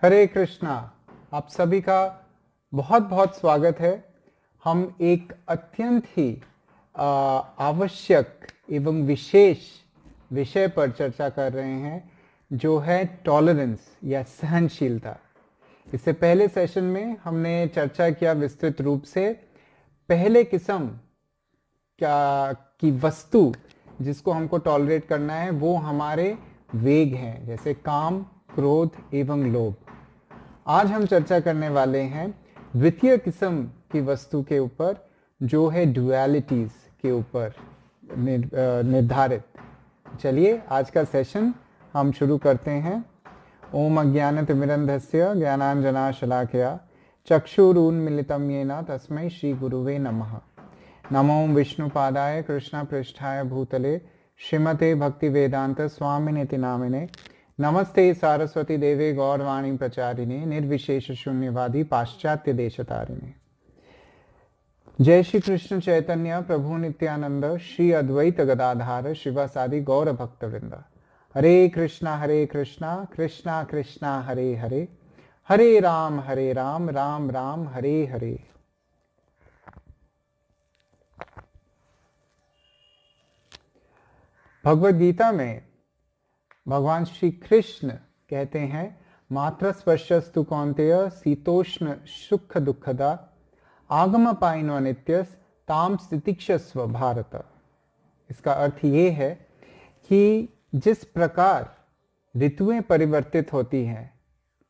हरे कृष्णा। आप सभी का बहुत बहुत स्वागत है। हम एक अत्यंत ही आवश्यक एवं विशेष विषय पर चर्चा कर रहे हैं, जो है टॉलरेंस या सहनशीलता। इससे पहले सेशन में हमने चर्चा किया विस्तृत रूप से पहले किस्म क्या की वस्तु जिसको हमको टॉलरेट करना है वो हमारे वेग हैं, जैसे काम, क्रोध एवं लोभ। आज हम चर्चा करने वाले हैं द्वितीय किस्म की वस्तु के ऊपर, जो है डुअलिटीज के ऊपर निर्धारित। चलिए आज का सेशन हम शुरू करते हैं। ओम अज्ञानतिमिरन्धस्य ज्ञानाञ्जनाशलाकया चक्षुरुन्मीलितं येन तस्मै श्री गुरुवे नमः। नमो विष्णुपादाय कृष्णपृष्ठाय भूतले श्रीमते भक्तिवेदांत स्वामिनेति नामिने। नमस्ते सारस्वती देवे गौरवाणी प्रचारिणे निर्विशेष शून्यवादी पाश्चात्य देशतारिणे। जय श्री कृष्ण चैतन्य प्रभु नित्यानंद श्री अद्वैत गदाधार शिवासादि गौर भक्तवृंद। हरे कृष्णा कृष्णा कृष्णा हरे हरे, हरे राम राम राम हरे हरे। भगवद गीता में भगवान श्री कृष्ण कहते हैं, मात्र स्पर्शस्तु कौन्तेय शीतोष्ण सुख दुखदा आगम पाइनो नित्यस ताम स्थितिक्षस्व भारत। इसका अर्थ ये है कि जिस प्रकार ऋतुएं परिवर्तित होती हैं,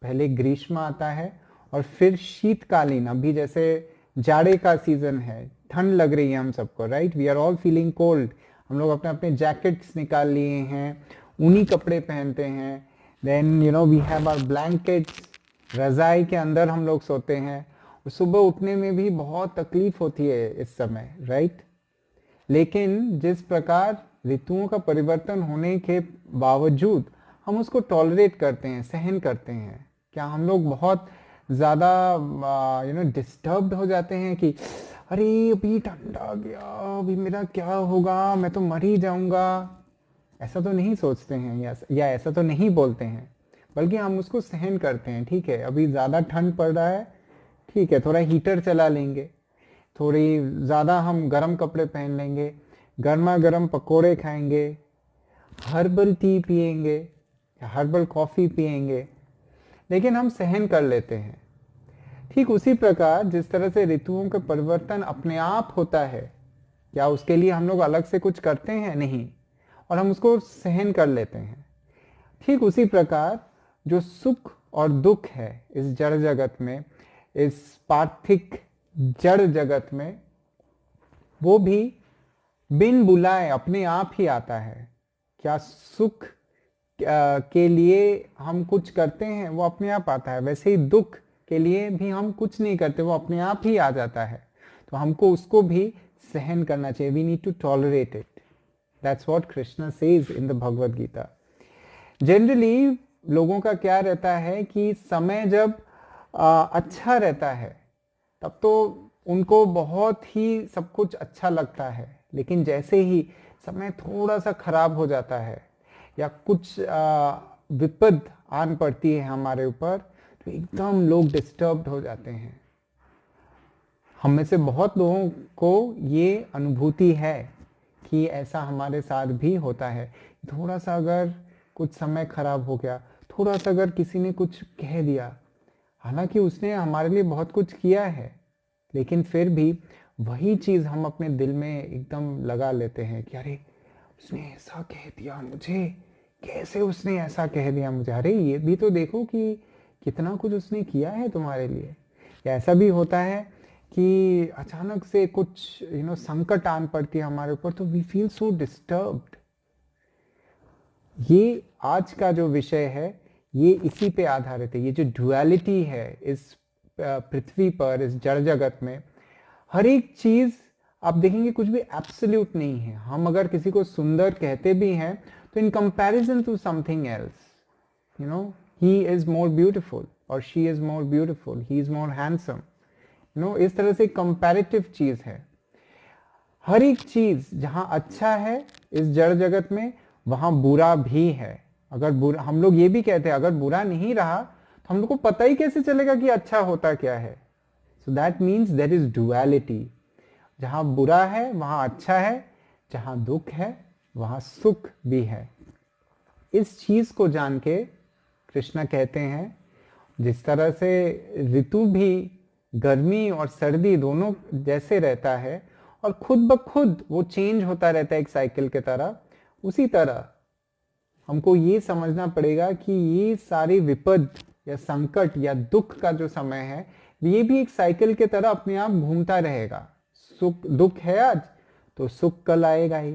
पहले ग्रीष्म आता है और फिर शीतकालीन, अभी जैसे जाड़े का सीजन है, ठंड लग रही है हम सबको, right, we are all feeling cold. हम लोग अपने अपने जैकेट्स निकाल लिए हैं, ऊनी कपड़े पहनते हैं, then we have our blankets, रजाई के अंदर हम लोग सोते हैं। सुबह उठने में भी बहुत तकलीफ होती है इस समय, राइट। लेकिन जिस प्रकार ऋतुओं का परिवर्तन होने के बावजूद हम उसको टॉलरेट करते हैं, सहन करते हैं, क्या हम लोग बहुत ज़्यादा डिस्टर्ब्ड हो जाते हैं कि अरे अभी ठंडा आ गया, अभी मेरा क्या होगा, मैं तो मर ही जाऊंगा? ऐसा तो नहीं सोचते हैं या ऐसा तो नहीं बोलते हैं, बल्कि हम उसको सहन करते हैं। ठीक है, अभी ज़्यादा ठंड पड़ रहा है, ठीक है, थोड़ा हीटर चला लेंगे, थोड़ी ज़्यादा हम गर्म कपड़े पहन लेंगे, गर्मा गर्म पकोड़े खाएंगे, हर्बल टी पिएंगे, हर्बल कॉफ़ी पिएंगे, लेकिन हम सहन कर लेते हैं। ठीक उसी प्रकार जिस तरह से ऋतुओं का परिवर्तन अपने आप होता है, क्या उसके लिए हम लोग अलग से कुछ करते हैं? नहीं, और हम उसको सहन कर लेते हैं। ठीक उसी प्रकार जो सुख और दुख है इस जड़ जगत में, इस पार्थिक जड़ जगत में, वो भी बिन बुलाए अपने आप ही आता है। क्या सुख के लिए हम कुछ करते हैं? वो अपने आप आता है। वैसे ही दुख के लिए भी हम कुछ नहीं करते, वो अपने आप ही आ जाता है। तो हमको उसको भी सहन करना चाहिए। We need to tolerate it. That's what Krishna says in the Bhagavad Gita. Generally लोगों का क्या रहता है कि समय जब अच्छा रहता है तब तो उनको बहुत ही सब कुछ अच्छा लगता है, लेकिन जैसे ही समय थोड़ा सा खराब हो जाता है या कुछ विपद आन पड़ती है हमारे ऊपर, तो एकदम लोग डिस्टर्ब्ड हो जाते हैं। हम में से बहुत लोगों को ये अनुभूति है कि ऐसा हमारे साथ भी होता है। थोड़ा सा अगर कुछ समय खराब हो गया, थोड़ा सा अगर किसी ने कुछ कह दिया, हालांकि उसने हमारे लिए बहुत कुछ किया है, लेकिन फिर भी वही चीज़ हम अपने दिल में एकदम लगा लेते हैं कि अरे उसने ऐसा कह दिया मुझे, कैसे उसने ऐसा कह दिया मुझे, अरे ये भी तो देखो कि कितना कुछ उसने किया है तुम्हारे लिए। या ऐसा भी होता है कि अचानक से कुछ संकट आन पड़ती है हमारे ऊपर, तो वी फील सो डिस्टर्ब्ड। ये आज का जो विषय है ये इसी पे आधारित है। ये जो डुअलिटी है इस पृथ्वी पर, इस जड़ जगत में, हर एक चीज आप देखेंगे कुछ भी एब्सोल्यूट नहीं है। हम अगर किसी को सुंदर कहते भी हैं तो in comparison to something else, he is more beautiful और she is more beautiful, he is more handsome, इस तरह से कंपैरेटिव चीज है। हर एक चीज जहां अच्छा है इस जड़ जगत में, वहां बुरा भी है। अगर बुरा, हम लोग ये भी कहते हैं अगर बुरा नहीं रहा तो हम लोग को पता ही कैसे चलेगा कि अच्छा होता क्या है? So that means there is duality. जहां बुरा है वहां अच्छा है, जहां दुख है वहां सुख भी है। इस चीज को जान के कृष्णा कहते हैं, जिस तरह से ऋतु भी गर्मी और सर्दी दोनों जैसे रहता है और खुद ब खुद वो चेंज होता रहता है एक साइकिल की तरह, उसी तरह हमको ये समझना पड़ेगा कि ये सारे विपद या संकट या दुख का जो समय है, ये भी एक साइकिल की तरह अपने आप घूमता रहेगा। सुख दुख है आज तो सुख कल आएगा ही,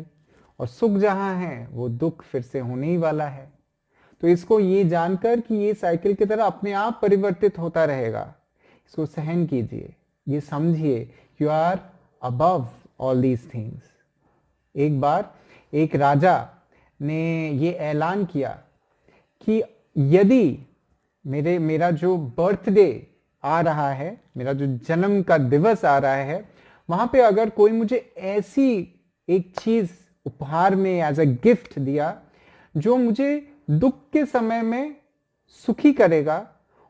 और सुख जहां है वो दुख फिर से होने ही वाला है। तो इसको ये जानकर कि ये साइकिल की तरह अपने आप परिवर्तित होता रहेगा, इसको सहन कीजिए, ये समझिए you are above all these things. एक बार एक राजा ने ये ऐलान किया कि यदि मेरा जो बर्थडे आ रहा है, मेरा जो जन्म का दिवस आ रहा है, वहां पे अगर कोई मुझे ऐसी एक चीज उपहार में एज अ गिफ्ट दिया जो मुझे दुख के समय में सुखी करेगा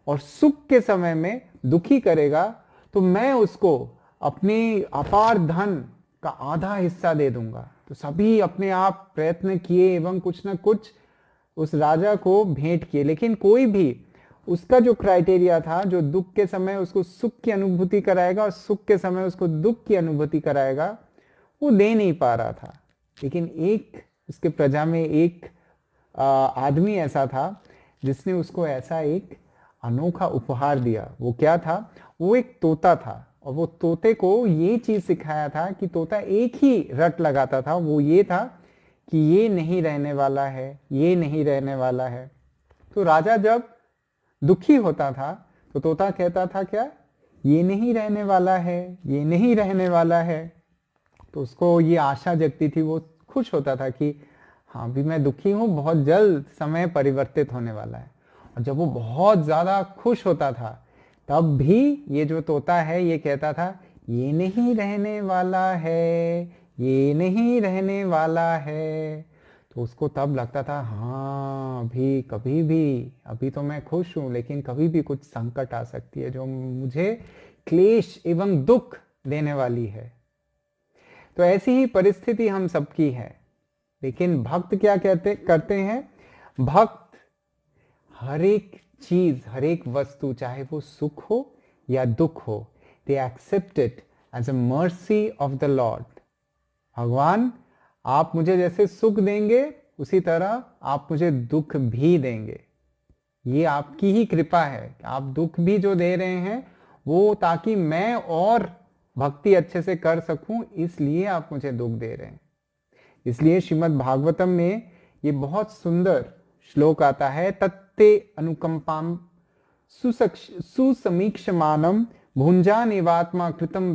और सुख के समय में दुखी करेगा, तो मैं उसको अपने अपार धन का आधा हिस्सा दे दूंगा। तो सभी अपने आप प्रयत्न किए एवं कुछ ना कुछ उस राजा को भेंट किए, लेकिन कोई भी उसका जो क्राइटेरिया था, जो दुख के समय उसको सुख की अनुभूति कराएगा और सुख के समय उसको दुख की अनुभूति कराएगा, वो दे नहीं पा रहा था। लेकिन एक उसके प्रजा में एक आदमी ऐसा था जिसने उसको ऐसा एक अनोखा उपहार दिया। वो क्या था? वो एक तोता था, और वो तोते को ये चीज सिखाया था कि तोता एक ही रट लगाता था, वो ये था कि ये नहीं रहने वाला है, ये नहीं रहने वाला है। तो राजा जब दुखी होता था तो तोता कहता था क्या? ये नहीं रहने वाला है, ये नहीं रहने वाला है। तो उसको ये आशा जगती थी, वो खुश होता था कि हाँ भी मैं दुखी हूं, बहुत जल्द समय परिवर्तित होने वाला है। और जब वो बहुत ज्यादा खुश होता था तब भी ये जो तोता है ये कहता था ये नहीं रहने वाला है, ये नहीं रहने वाला है। तो उसको तब लगता था हाँ अभी कभी भी, अभी तो मैं खुश हूं लेकिन कभी भी कुछ संकट आ सकती है जो मुझे क्लेश एवं दुख देने वाली है। तो ऐसी ही परिस्थिति हम सबकी है। लेकिन भक्त क्या करते हैं? भक्त हर एक चीज, हर एक वस्तु, चाहे वो सुख हो या दुख हो, they accept it as a mercy of the lord. भगवान आप मुझे जैसे सुख देंगे उसी तरह आप मुझे दुख भी देंगे। ये आपकी ही कृपा है। आप दुख भी जो दे रहे हैं वो ताकि मैं और भक्ति अच्छे से कर सकूं, इसलिए आप मुझे दुख दे रहे हैं। इसलिए श्रीमद् भागवतम में ये बहुत सुंदर श्लोक आता है, तत्ते अनुकंपाम सुसमीक्षमानम भुंजा निवात्मा कृतम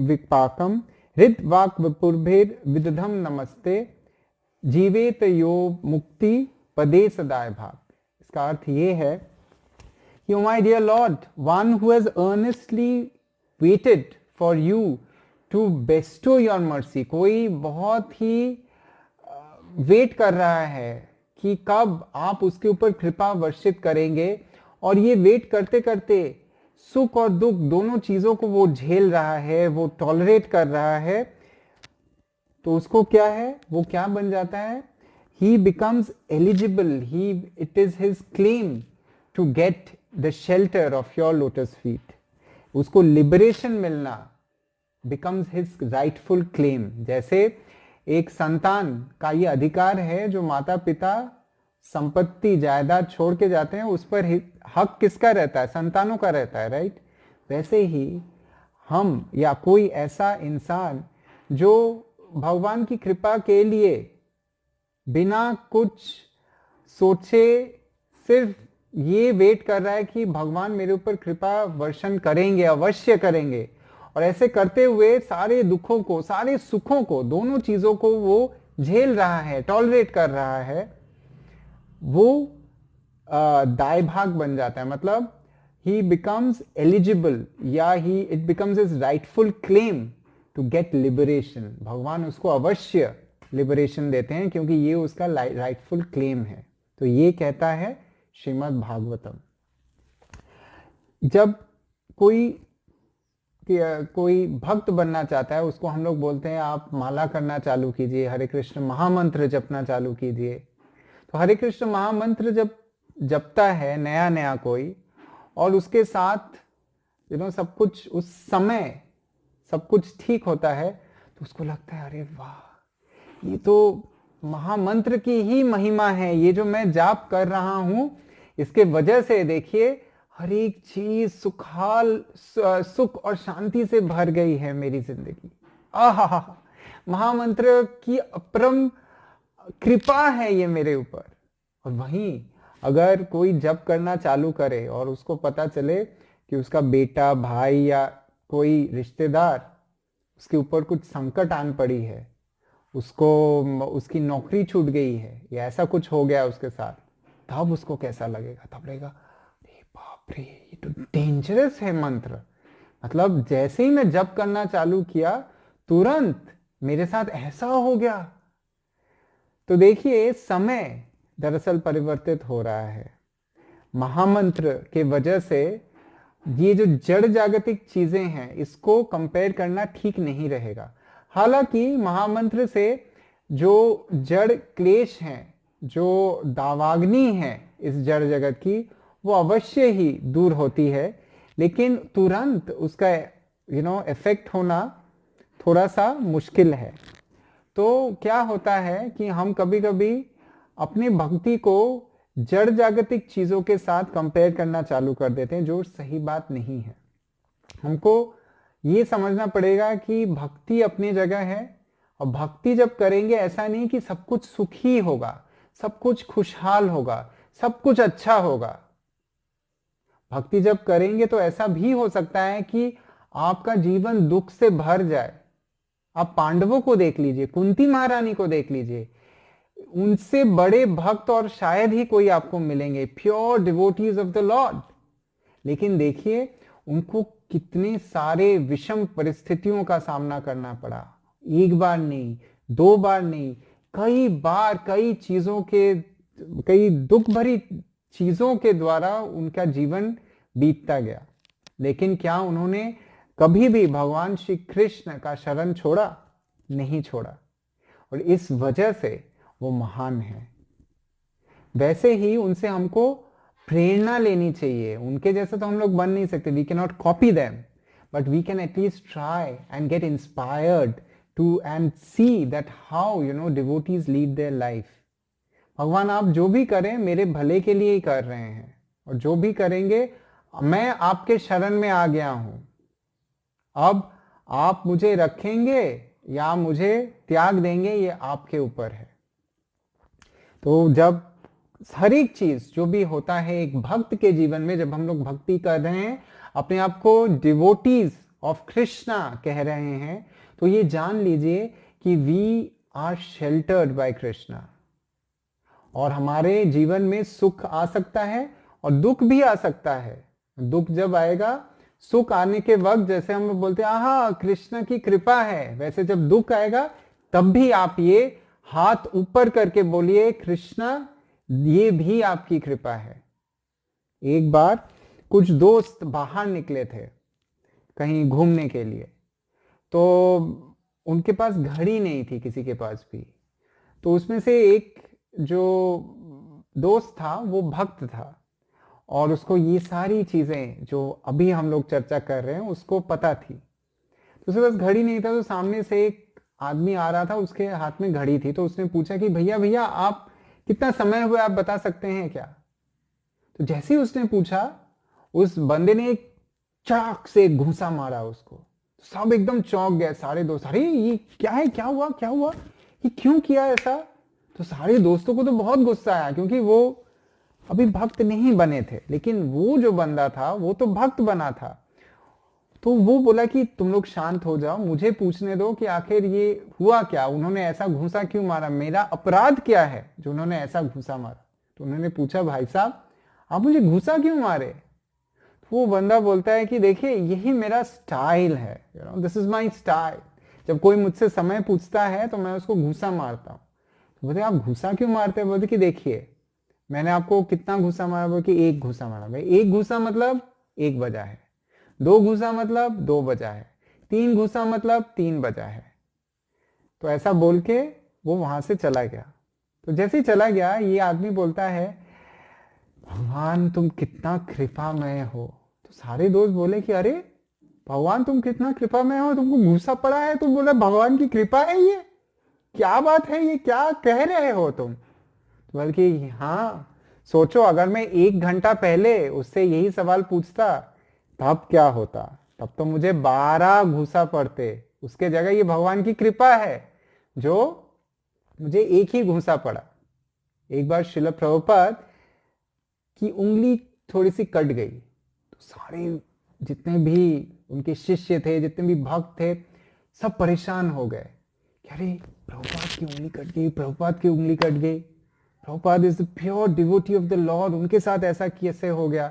विपाकम हृद वाक विपुर्भेद विदधम नमस्ते जीवेत यो मुक्ति पदे सदाय भाग। इसका अर्थ ये है कि oh my dear lord, one who has earnestly waited for you to bestow your mercy, कोई बहुत ही वेट कर रहा है कि कब आप उसके ऊपर कृपा वर्षित करेंगे, और ये वेट करते करते सुख और दुख दोनों चीजों को वो झेल रहा है, वो टॉलरेट कर रहा है। तो उसको क्या है, वो क्या बन जाता है? He becomes eligible, it is his claim to get the shelter of your lotus feet. उसको लिबरेशन मिलना बिकम्स हिज राइटफुल क्लेम। जैसे एक संतान का ये अधिकार है, जो माता पिता संपत्ति जायदाद छोड़ के जाते हैं उस पर हक किसका रहता है? संतानों का रहता है, राइट? वैसे ही हम या कोई ऐसा इंसान जो भगवान की कृपा के लिए बिना कुछ सोचे सिर्फ ये वेट कर रहा है कि भगवान मेरे ऊपर कृपा वर्षण करेंगे, अवश्य करेंगे, और ऐसे करते हुए सारे दुखों को, सारे सुखों को, दोनों चीजों को वो झेल रहा है, टॉलरेट कर रहा है, वो दाय भाग बन जाता है। मतलब ही बिकम्स एलिजिबल, या it becomes his rightful claim to get liberation. भगवान उसको अवश्य लिबरेशन देते हैं क्योंकि ये उसका राइटफुल क्लेम है। तो ये कहता है श्रीमद् भागवतम। जब कोई भक्त बनना चाहता है, उसको हम लोग बोलते हैं आप माला करना चालू कीजिए, हरे कृष्ण महामंत्र जपना चालू कीजिए। तो हरे कृष्ण महामंत्र जब जपता है नया नया कोई, और उसके साथ सब कुछ उस समय सब कुछ ठीक होता है, तो उसको लगता है अरे वाह, ये तो महामंत्र की ही महिमा है, ये जो मैं जाप कर रहा हूं इसके वजह से देखिए हर एक चीज सुख और शांति से भर गई है मेरी जिंदगी। आहा, महामंत्र की अपरम कृपा है ये मेरे ऊपर। और वहीं अगर कोई जप करना चालू करे और उसको पता चले कि उसका बेटा, भाई या कोई रिश्तेदार, उसके ऊपर कुछ संकट आन पड़ी है, उसकी नौकरी छूट गई है या ऐसा कुछ हो गया उसके साथ, तब उसको कैसा लगेगा? तब लगेगा बाप रे, ये तो डेंजरस है मंत्र। मतलब जैसे ही मैं जप करना चालू किया, तुरंत मेरे साथ ऐसा हो गया। तो देखिए समय दरअसल परिवर्तित हो रहा है। महामंत्र के वजह से ये जो जड़ जागतिक चीजें हैं, इसको कंपेयर करना ठीक नहीं रहेगा। हालांकि महामंत्र से जो जड़ क्लेश हैं, जो दावाग्नि है इस जड़ जगत की, वो अवश्य ही दूर होती है, लेकिन तुरंत उसका इफेक्ट होना थोड़ा सा मुश्किल है। तो क्या होता है कि हम कभी कभी अपनी भक्ति को जड़ जागतिक चीजों के साथ कंपेयर करना चालू कर देते हैं, जो सही बात नहीं है। हमको ये समझना पड़ेगा कि भक्ति अपनी जगह है, और भक्ति जब करेंगे ऐसा नहीं कि सब कुछ सुखी होगा, सब कुछ खुशहाल होगा, सब कुछ अच्छा होगा। भक्ति जब करेंगे तो ऐसा भी हो सकता है कि आपका जीवन दुख से भर जाए। आप पांडवों को देख लीजिए, कुंती महारानी को देख लीजिए, उनसे बड़े भक्त और शायद ही कोई आपको मिलेंगे, pure devotees of the Lord. लेकिन देखिए उनको कितने सारे विषम परिस्थितियों का सामना करना पड़ा। एक बार नहीं, दो बार नहीं, कई बार कई दुख भरी चीजों के द्वारा उनका जीवन बीतता गया। लेकिन क्या उन्होंने कभी भी भगवान श्री कृष्ण का शरण छोड़ा? नहीं छोड़ा। और इस वजह से वो महान है। वैसे ही उनसे हमको प्रेरणा लेनी चाहिए। उनके जैसे तो हम लोग बन नहीं सकते, we can not copy them, but we can at least try and get inspired to and see that how devotees lead their life. भगवान आप जो भी करें मेरे भले के लिए ही कर रहे हैं, और जो भी करेंगे मैं आपके शरण में आ गया हूं। अब आप मुझे रखेंगे या मुझे त्याग देंगे, ये आपके ऊपर है। तो जब हर एक चीज जो भी होता है एक भक्त के जीवन में, जब हम लोग भक्ति कर रहे हैं, अपने आप को डिवोटीज ऑफ कृष्णा कह रहे हैं, तो ये जान लीजिए कि we are sheltered by Krishna. और हमारे जीवन में सुख आ सकता है और दुख भी आ सकता है। दुख जब आएगा, सुख आने के वक्त जैसे हम लोग बोलते हैं आहा कृष्ण की कृपा है, वैसे जब दुख आएगा तब भी आप ये हाथ ऊपर करके बोलिए कृष्णा ये भी आपकी कृपा है। एक बार कुछ दोस्त बाहर निकले थे कहीं घूमने के लिए, तो उनके पास घड़ी नहीं थी किसी के पास भी। तो उसमें से एक जो दोस्त था वो भक्त था, और उसको ये सारी चीजें जो अभी हम लोग चर्चा कर रहे हैं उसको पता थी। तो उसके पास घड़ी नहीं था, तो सामने से एक आदमी आ रहा था, उसके हाथ में घड़ी थी। तो उसने पूछा कि भैया भैया आप कितना समय हुआ, आप बता सकते हैं क्या? तो जैसे ही उसने पूछा, उस बंदे ने एक चाक से घूंसा मारा उसको। सब एकदम चौंक गए, सारे दोस्त, अरे ये क्या है, क्या हुआ क्या हुआ, ये क्यों किया ऐसा? तो सारे दोस्तों को तो बहुत गुस्सा आया, क्योंकि वो अभी भक्त नहीं बने थे, लेकिन वो जो बंदा था वो तो भक्त बना था। तो वो बोला कि तुम लोग शांत हो जाओ, मुझे पूछने दो कि आखिर ये हुआ क्या, उन्होंने ऐसा घूंसा क्यों मारा, मेरा अपराध क्या है जो उन्होंने ऐसा घूंसा मारा। तो उन्होंने पूछा भाई साहब आप मुझे घूंसा क्यों मारे? तो वो बंदा बोलता है कि देखिए यही मेरा स्टाइल है, दिस इज माई स्टाइल। जब कोई मुझसे समय पूछता है तो मैं उसको घूंसा मारता हूँ। तो बोलते आप घूंसा क्यों मारते हैं? बोलते कि देखिए मैंने आपको कितना घूंसा मारा? बोले कि एक घूंसा मारा। भाई एक घूंसा मतलब 1 बजा है, 2 घुसा मतलब 2 बजा है, 3 घुसा मतलब 3 बजा है। तो ऐसा बोल के वो वहां से चला गया। तो जैसे ही चला गया, ये आदमी बोलता है, भगवान तुम कितना कृपामय हो। तो सारे दोस्त बोले कि अरे भगवान तुम कितना कृपामय हो, तुमको घूसा पड़ा है, तुम बोले भगवान की कृपा है, ये क्या बात है, ये क्या कह रहे हो तुम। तो बल्कि हाँ, सोचो अगर मैं 1 घंटा पहले उससे यही सवाल पूछता तब क्या होता, तब तो मुझे 12 घूसा पड़ते। उसके जगह ये भगवान की कृपा है जो मुझे 1 ही घूसा पड़ा। एक बार श्रील प्रभुपाद की उंगली थोड़ी सी कट गई, तो सारे जितने भी उनके शिष्य थे, जितने भी भक्त थे, सब परेशान हो गए कि अरे प्रभुपाद की उंगली कट गई, प्रभुपाद की उंगली कट गई, Prabhupada is the pure devotee of the Lord, उनके साथ ऐसा कैसे हो गया,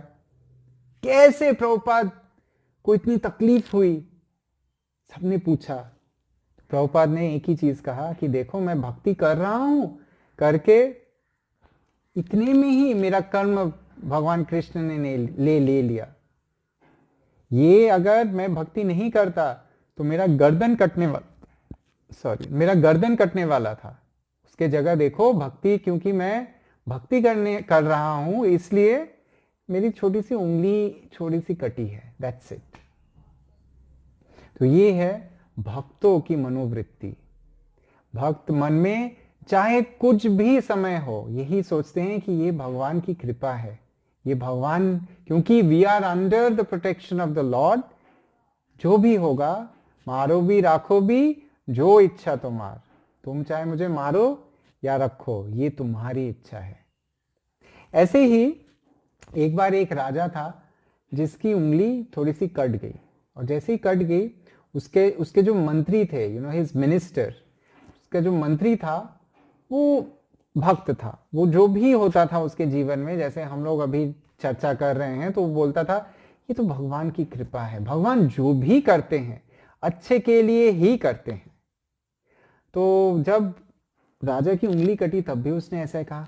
कैसे प्रभुपाद को इतनी तकलीफ हुई। सबने पूछा। प्रभुपाद ने एक ही चीज कहा कि देखो मैं भक्ति कर रहा हूं, करके इतने में ही मेरा कर्म भगवान कृष्ण ने ले लिया। ये अगर मैं भक्ति नहीं करता तो मेरा गर्दन कटने वाला था। उसके जगह देखो भक्ति, क्योंकि मैं भक्ति कर रहा हूं इसलिए मेरी छोटी सी उंगली छोटी सी कटी है, दैट्स इट। तो ये है भक्तों की मनोवृत्ति। भक्त मन में चाहे कुछ भी समय हो, यही सोचते हैं कि ये भगवान की कृपा है, ये भगवान, क्योंकि we are under the protection of the lord. जो भी होगा, मारो भी राखो भी, जो इच्छा तो मार, तुम चाहे मुझे मारो या रखो, ये तुम्हारी इच्छा है। ऐसे ही एक बार एक राजा था जिसकी उंगली थोड़ी सी कट गई, और जैसे ही कट गई उसके जो मंत्री थे, हिज मिनिस्टर, उसका जो मंत्री था वो भक्त था। वो जो भी होता था उसके जीवन में, जैसे हम लोग अभी चर्चा कर रहे हैं, तो वो बोलता था ये तो भगवान की कृपा है, भगवान जो भी करते हैं अच्छे के लिए ही करते हैं। तो जब राजा की उंगली कटी तब भी उसने ऐसा कहा,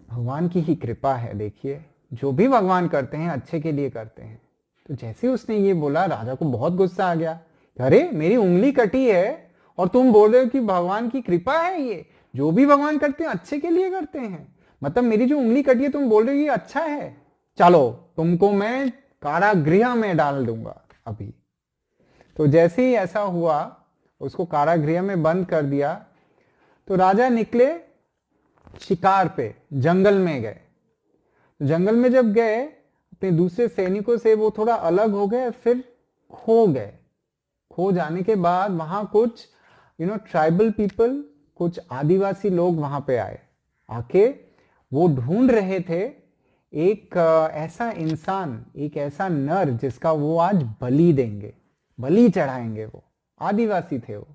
भगवान की ही कृपा है, देखिए जो भी भगवान करते हैं अच्छे के लिए करते हैं। तो जैसे उसने ये बोला, राजा को बहुत गुस्सा आ गया, अरे मेरी उंगली कटी है और तुम बोल रहे हो कि भगवान की कृपा है, ये जो भी भगवान करते हैं अच्छे के लिए करते हैं, मतलब मेरी जो उंगली कटी है तुम बोल रहे हो ये अच्छा है, चलो तुमको मैं कारागृह में डाल दूंगा अभी। तो जैसे ही ऐसा हुआ, उसको कारागृह में बंद कर दिया। तो राजा निकले शिकार पे, जंगल में गए। जंगल में जब गए, अपने दूसरे सैनिकों से वो थोड़ा अलग हो गए, फिर खो गए। खो जाने के बाद वहां कुछ ट्राइबल पीपल, कुछ आदिवासी लोग वहां पे आए। आके वो ढूंढ रहे थे एक ऐसा इंसान, एक ऐसा नर जिसका वो आज बलि देंगे, बलि चढ़ाएंगे। वो आदिवासी थे वो।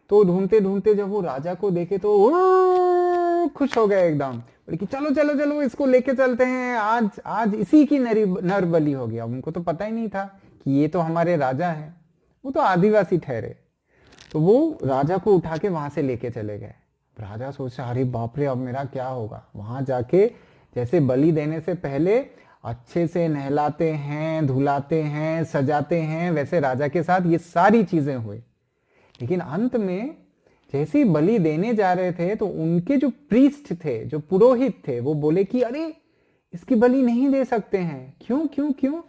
तो ढूंढते ढूंढते जब वो राजा को देखे तो खुश हो गए एकदम, बोले कि चलो चलो चलो इसको लेके चलते हैं, आज इसी की नर बलि हो गया। उनको तो पता ही नहीं था कि ये तो हमारे राजा हैं, वो तो आदिवासी ठहरे। तो वो राजा को उठा के वहां से लेके चले गए। राजा सोचा अरे बाप रे अब मेरा क्या होगा। वहां जाके जैसे बलि देने से पहले अच्छे से नहलाते हैं, धुलाते हैं, सजाते हैं, वैसे राजा के साथ ये सारी चीजें हुई। लेकिन अंत में जैसे ही बलि देने जा रहे थे तो उनके जो प्रीस्ट थे, जो पुरोहित थे, वो बोले कि अरे इसकी बलि नहीं दे सकते हैं। क्यों क्यों क्यों?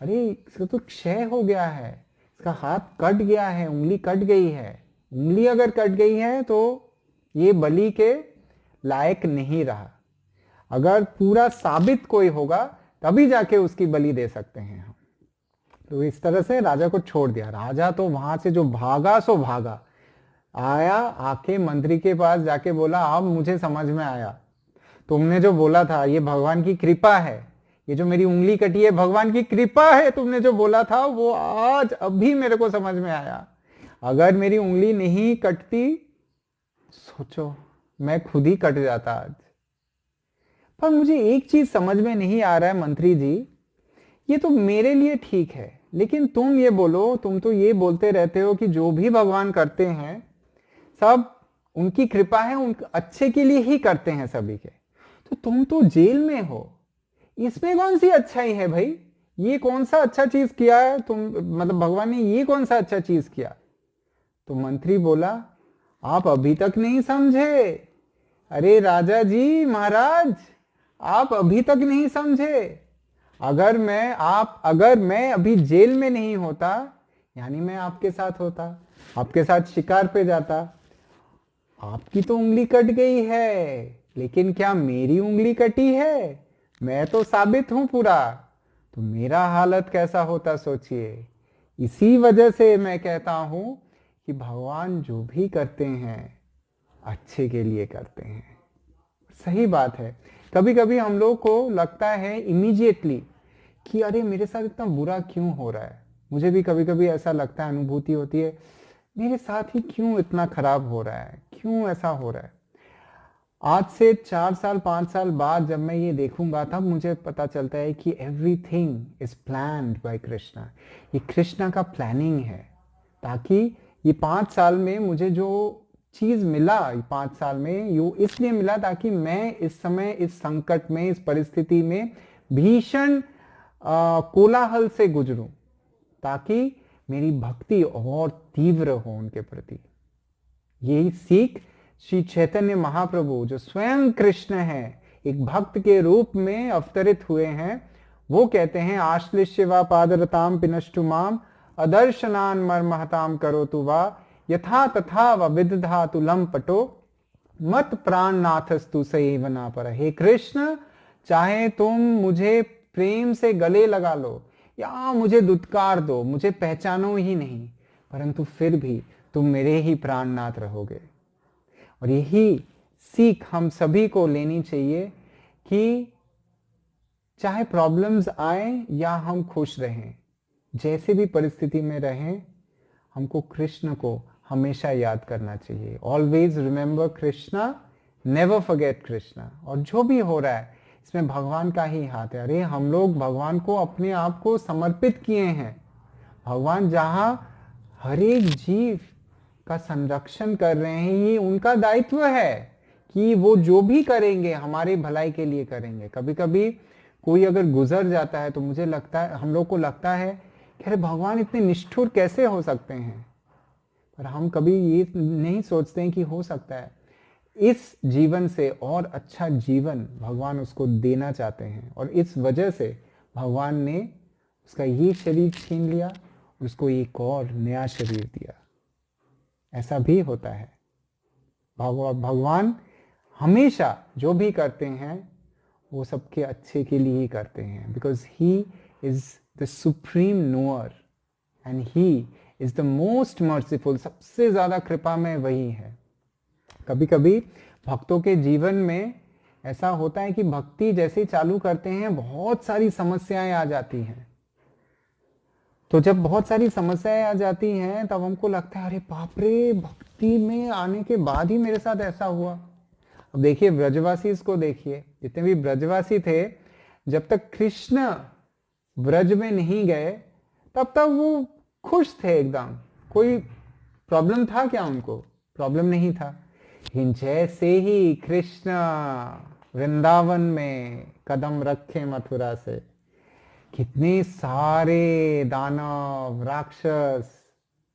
अरे इसका तो क्षय हो गया है, इसका हाथ कट गया है, उंगली कट गई है। उंगली अगर कट गई है तो ये बलि के लायक नहीं रहा। अगर पूरा साबित कोई होगा तभी जाके उसकी बलि दे सकते हैं हम। तो इस तरह से राजा को छोड़ दिया। राजा तो वहां से जो भागा सो भागा, आया, आके मंत्री के पास जाके बोला अब मुझे समझ में आया, तुमने जो बोला था ये भगवान की कृपा है, ये जो मेरी उंगली कटी है भगवान की कृपा है, तुमने जो बोला था वो आज अभी मेरे को समझ में आया। अगर मेरी उंगली नहीं कटती, सोचो मैं खुद ही कट जाता आज। पर मुझे एक चीज समझ में नहीं आ रहा है मंत्री जी, ये तो मेरे लिए ठीक है, लेकिन तुम ये बोलो, तुम तो ये बोलते रहते हो कि जो भी भगवान करते हैं सब उनकी कृपा है, उन अच्छे के लिए ही करते हैं सभी के। तो तुम तो जेल में हो, इसमें कौन सी अच्छाई है भाई? ये कौन सा अच्छा चीज किया है तुम, मतलब भगवान ने ये कौन सा अच्छा चीज किया? तो मंत्री बोला, आप अभी तक नहीं समझे। अरे राजा जी महाराज, आप अभी तक नहीं समझे। अगर मैं अभी जेल में नहीं होता, यानी मैं आपके साथ होता, आपके साथ शिकार पे जाता। आपकी तो उंगली कट गई है, लेकिन क्या मेरी उंगली कटी है? मैं तो साबित हूं पूरा। तो मेरा हालत कैसा होता सोचिए। इसी वजह से मैं कहता हूं कि भगवान जो भी करते हैं अच्छे के लिए करते हैं। सही बात है। कभी कभी हम लोग को लगता है इमीडिएटली कि अरे मेरे साथ इतना बुरा क्यों हो रहा है। मुझे भी कभी कभी ऐसा लगता है, अनुभूति होती है, मेरे साथ ही क्यों इतना खराब हो रहा है, क्यों ऐसा हो रहा है। आज से 4 साल 5 साल बाद जब मैं ये देखूंगा तब मुझे पता चलता है कि everything is planned by Krishna. ये कृष्णा का प्लानिंग है, ताकि ये 5 साल में मुझे जो चीज मिला, 5 साल में यू इसलिए मिला ताकि मैं इस समय इस संकट में, इस परिस्थिति में भीषण कोलाहल से गुजरूं, ताकि मेरी भक्ति और तीव्र हो उनके प्रति। यही सीख श्री चैतन्य महाप्रभु, जो स्वयं कृष्ण है, एक भक्त के रूप में अवतरित हुए हैं, वो कहते हैं, आश्लिष्य वा पादरताम पिनष्टु माम अदर्शनान मर्महताम करोतु वा यथा तथा व विदधातु लंपटो मत प्राण नाथस्तु सैव ना पर। हे कृष्ण, चाहे तुम मुझे प्रेम से गले लगा लो या मुझे दुत्कार दो, मुझे पहचानो ही नहीं, परंतु फिर भी तुम मेरे ही प्राणनाथ रहोगे। और यही सीख हम सभी को लेनी चाहिए कि चाहे प्रॉब्लम्स आए या हम खुश रहें, जैसे भी परिस्थिति में रहें, हमको कृष्ण को हमेशा याद करना चाहिए। Always remember Krishna, never forget Krishna. और जो भी हो रहा है इसमें भगवान का ही हाथ है। अरे हम लोग भगवान को अपने आप को समर्पित किए हैं। भगवान जहां हर एक जीव का संरक्षण कर रहे हैं, ये उनका दायित्व है कि वो जो भी करेंगे हमारे भलाई के लिए करेंगे। कभी कभी कोई अगर गुजर जाता है तो मुझे लगता है, हम लोग को लगता है कि अरे भगवान इतने निष्ठुर कैसे हो सकते हैं, पर हम कभी ये नहीं सोचते हैं कि हो सकता है इस जीवन से और अच्छा जीवन भगवान उसको देना चाहते हैं, और इस वजह से भगवान ने उसका ये शरीर छीन लिया, उसको एक और नया शरीर दिया। ऐसा भी होता है। भगवान हमेशा जो भी करते हैं वो सबके अच्छे के लिए ही करते हैं, because he is the supreme knower and he is the most merciful. सबसे ज्यादा कृपा में वही है। कभी कभी भक्तों के जीवन में ऐसा होता है कि भक्ति जैसे ही चालू करते हैं बहुत सारी समस्याएं आ जाती हैं। तो जब बहुत सारी समस्याएं आ जाती हैं तब हमको लगता है अरे बाप रे, भक्ति में आने के बाद ही मेरे साथ ऐसा हुआ। अब देखिए ब्रजवासी, इसको देखिए, जितने भी ब्रजवासी थे, जब तक कृष्ण ब्रज में नहीं गए तब तक वो खुश थे एकदम। कोई प्रॉब्लम था क्या उनको? प्रॉब्लम नहीं था। लेकिन जैसे ही कृष्ण वृंदावन में कदम रखे मथुरा से, कितने सारे दानव राक्षस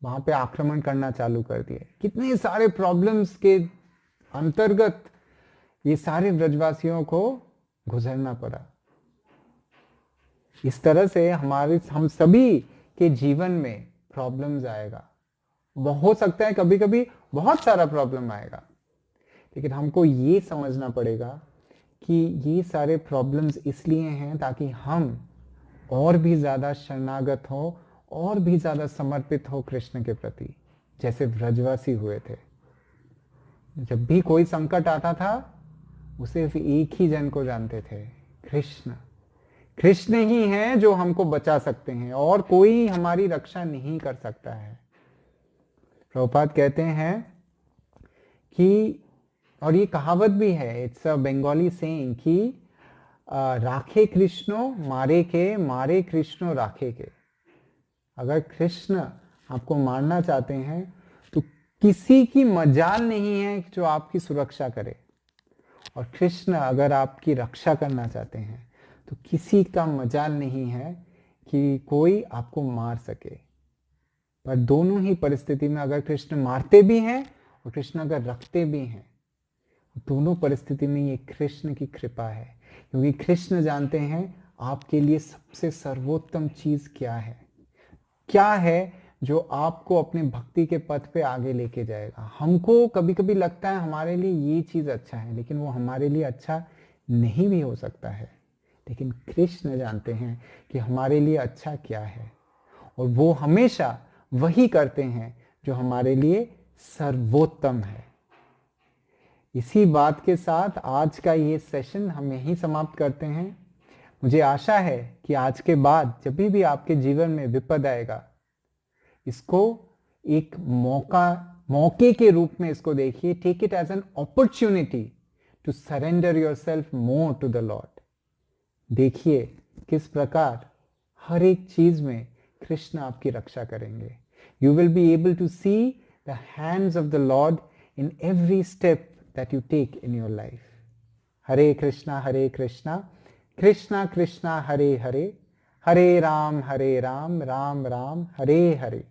वहां पे आक्रमण करना चालू कर दिए। कितने सारे प्रॉब्लम्स के अंतर्गत ये सारे ब्रजवासियों को गुजरना पड़ा। इस तरह से हम सभी के जीवन में प्रॉब्लम्स आएगा। हो सकता है कभी कभी बहुत सारा प्रॉब्लम आएगा, लेकिन हमको ये समझना पड़ेगा कि ये सारे प्रॉब्लम्स इसलिए हैं ताकि हम और भी ज्यादा शरणागत हो, और भी ज्यादा समर्पित हो कृष्ण के प्रति, जैसे ब्रजवासी हुए थे। जब भी कोई संकट आता था वो सिर्फ एक ही जन को जानते थे, कृष्ण। कृष्ण ही हैं जो हमको बचा सकते हैं, और कोई हमारी रक्षा नहीं कर सकता है। प्रभुपाद कहते हैं कि, और ये कहावत भी है, इट्स अ बंगाली सेइंग कि राखे कृष्णो मारे के, मारे कृष्णो राखे के। अगर कृष्ण आपको मारना चाहते हैं तो किसी की मजाल नहीं है जो आपकी सुरक्षा करे, और कृष्ण अगर आपकी रक्षा करना चाहते हैं तो किसी का मजाल नहीं है कि कोई आपको मार सके। पर दोनों ही परिस्थिति में अगर कृष्ण मारते भी हैं और कृष्ण अगर रखते भी हैं, दोनों परिस्थिति में ये कृष्ण की कृपा है, क्योंकि कृष्ण जानते हैं आपके लिए सबसे सर्वोत्तम चीज क्या है जो आपको अपने भक्ति के पथ पे आगे लेके जाएगा। हमको कभी कभी लगता है हमारे लिए ये चीज अच्छा है, लेकिन वो हमारे लिए अच्छा नहीं भी हो सकता है। लेकिन कृष्ण जानते हैं कि हमारे लिए अच्छा क्या है, और वो हमेशा वही करते हैं जो हमारे लिए सर्वोत्तम है। इसी बात के साथ आज का ये सेशन हम यहीं समाप्त करते हैं। मुझे आशा है कि आज के बाद जब भी आपके जीवन में विपद आएगा, इसको एक मौके के रूप में इसको देखिए। Take it as an opportunity to surrender yourself more to the lord. देखिए किस प्रकार हर एक चीज में कृष्ण आपकी रक्षा करेंगे। You will be able to see the hands of the lord in every step that you take in your life. Hare Krishna Krishna Krishna Hare Hare, Hare Ram Ram Ram Hare Hare.